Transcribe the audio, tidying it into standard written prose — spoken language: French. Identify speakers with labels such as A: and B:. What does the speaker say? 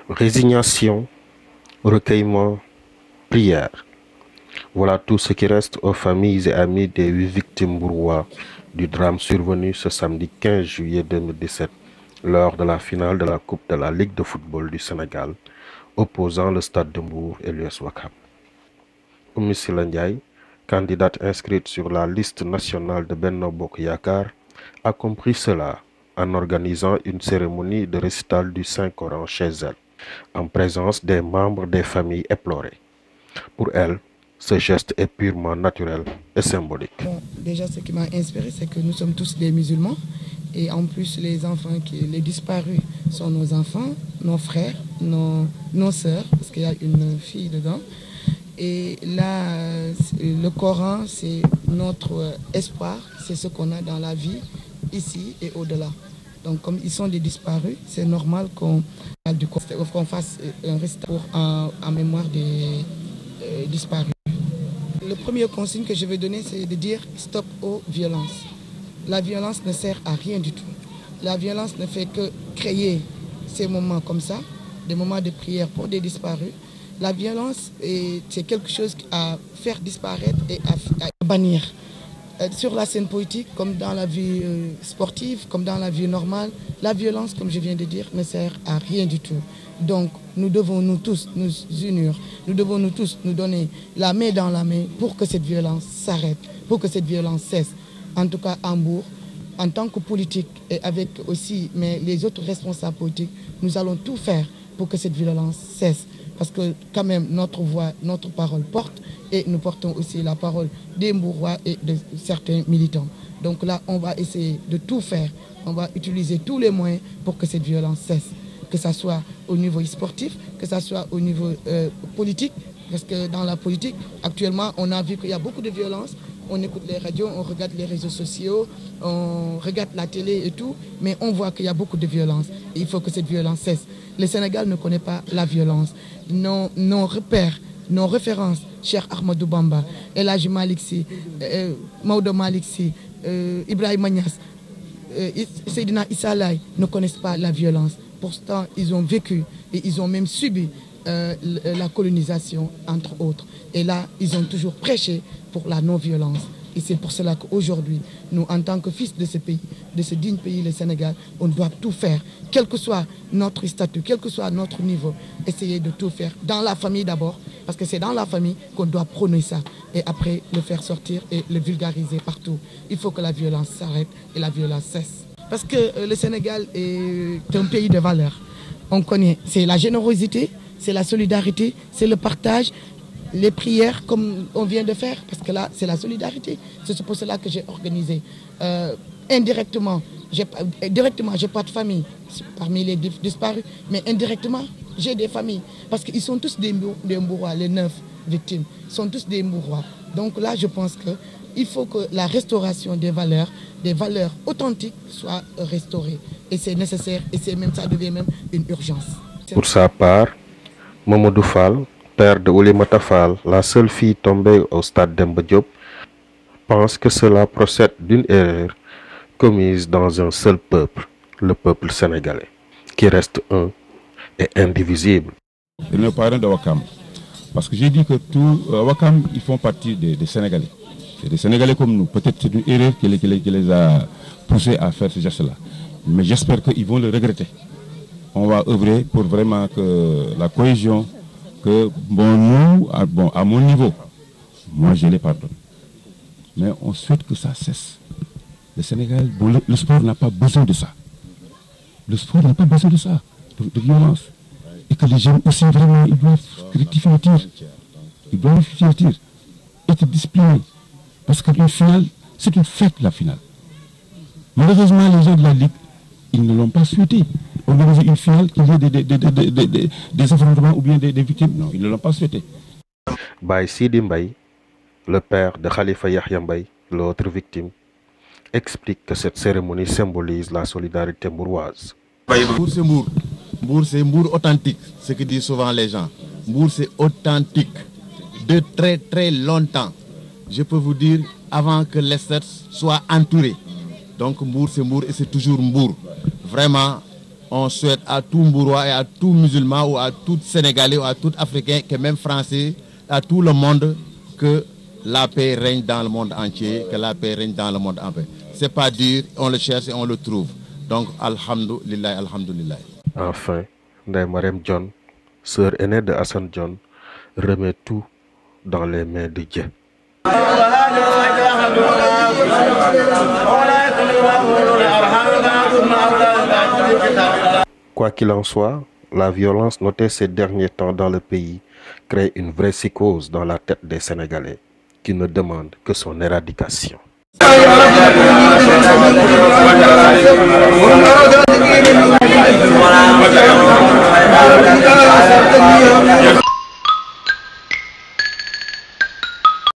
A: Résignation, recueillement, prière. Voilà tout ce qui reste aux familles et amis des 8 victimes bourrois du drame survenu ce samedi 15 juillet 2017 lors de la finale de la Coupe de la Ligue de football du Sénégal opposant le Stade de Mbour et l'US Ouakam. Oumy Sylla Ndiaye, candidate inscrite sur la liste nationale de Benno Bokk Yakaar, a compris cela en organisant une cérémonie de récital du Saint-Coran chez elle, en présence des membres des familles éplorées. Pour elle, ce geste est purement naturel et symbolique.
B: Bon, déjà, ce qui m'a inspiré, c'est que nous sommes tous des musulmans. Et en plus, les enfants, les disparus sont nos enfants, nos frères, nos sœurs, parce qu'il y a une fille dedans. Et là, le Coran, c'est notre espoir, c'est ce qu'on a dans la vie, ici et au-delà. Donc, comme ils sont des disparus, c'est normal qu'on fasse un récital en mémoire des disparus. Le premier consigne que je vais donner, c'est de dire stop aux violences. La violence ne sert à rien du tout. La violence ne fait que créer ces moments comme ça, des moments de prière pour des disparus. La violence, c'est quelque chose à faire disparaître et à bannir. Sur la scène politique, comme dans la vie sportive, comme dans la vie normale, la violence, comme je viens de dire, ne sert à rien du tout. Donc, nous devons nous tous nous unir, nous devons nous tous nous donner la main dans la main pour que cette violence s'arrête, pour que cette violence cesse. En tout cas, à Mbour, en tant que politique et avec aussi les autres responsables politiques, nous allons tout faire pour que cette violence cesse. Parce que quand même, notre voix, notre parole porte et nous portons aussi la parole des Mbourois et de certains militants. Donc là, on va essayer de tout faire. On va utiliser tous les moyens pour que cette violence cesse. Que ce soit au niveau sportif, que ce soit au niveau politique. Parce que dans la politique, actuellement, on a vu qu'il y a beaucoup de violence. On écoute les radios, on regarde les réseaux sociaux, on regarde la télé et tout, mais on voit qu'il y a beaucoup de violence. Et il faut que cette violence cesse. Le Sénégal ne connaît pas la violence. Nos repères, nos références, Cheikh Ahmadou Bamba, El Hadji Malick Sy, Maodo Malick Sy, Ibrahima Niass, Seydina Issa Laye ne connaissent pas la violence. Pourtant, ils ont vécu et ils ont même subi la colonisation, entre autres. Et là, ils ont toujours prêché pour la non-violence. Et c'est pour cela qu'aujourd'hui, nous, en tant que fils de ce pays, de ce digne pays, le Sénégal, on doit tout faire, quel que soit notre statut, quel que soit notre niveau, essayer de tout faire. Dans la famille d'abord, parce que c'est dans la famille qu'on doit prôner ça. Et après, le faire sortir et le vulgariser partout. Il faut que la violence s'arrête et la violence cesse. Parce que le Sénégal est un pays de valeurs. On connaît, c'est la générosité, c'est la solidarité, c'est le partage, les prières comme on vient de faire, parce que là, c'est la solidarité. C'est pour cela que j'ai organisé. Indirectement, directement, j'ai pas de famille parmi les disparus, mais indirectement, j'ai des familles. Parce qu'ils sont tous des Mbourois, les 9 victimes, sont tous des Mbourois. Donc là, je pense qu'il faut que la restauration des valeurs authentiques soit restaurée. Et c'est nécessaire, et ça devient même une urgence.
A: Pour sa part, Mamadou Fall, père de Oulimata Fall, la seule fille tombée au stade Demba Diop, pense que cela procède d'une erreur commise dans un seul peuple, le peuple sénégalais, qui reste un et indivisible.
C: Et nos parents de Ouakam, parce que j'ai dit que tous Ouakam, ils font partie des Sénégalais. C'est des Sénégalais comme nous. Peut-être c'est une erreur qui les a poussés à faire ce geste-là. Mais j'espère qu'ils vont le regretter. On va œuvrer pour vraiment que la cohésion, que à mon niveau, moi je les pardonne. Mais on souhaite que ça cesse. Le Sénégal, le sport n'a pas besoin de ça. Le sport n'a pas besoin de ça, de violence. Et que les jeunes aussi, vraiment, ils doivent rectifier le tir. Ils doivent rectifier le tir. Être disciplinés. Parce qu'une finale, c'est une fête, la finale. Malheureusement, les gens de la Ligue, ils ne l'ont pas souhaité. Organiser une finale qui ait des affrontements ou bien des victimes. Non, ils ne l'ont pas souhaité.
A: Baye Sidi Mbaye, le père de Khalifa Yahya Mbaye, l'autre victime, explique que cette cérémonie symbolise la solidarité mbouroise.
D: Mbour, c'est Mbour. Mbour, c'est Mbour authentique, ce que disent souvent les gens. Mbour, c'est authentique. De très très longtemps. je peux vous dire, avant que l'Est soit entouré. Donc Mbour, c'est Mbour et c'est toujours Mbour. Vraiment, on souhaite à tout Mbourois et à tout musulman ou à tout Sénégalais ou à tout Africain, que même Français, à tout le monde, que la paix règne dans le monde entier, que la paix règne dans le monde entier. C'est pas dur, on le cherche et on le trouve. Donc, alhamdoulilah, alhamdoulilah.
A: Enfin, Ndeye Marième Dione, sœur aînée de Assane Dione, remet tout dans les mains de Dieu. Quoi qu'il en soit, la violence notée ces derniers temps dans le pays crée une vraie psychose dans la tête des Sénégalais qui ne demandent que son éradication.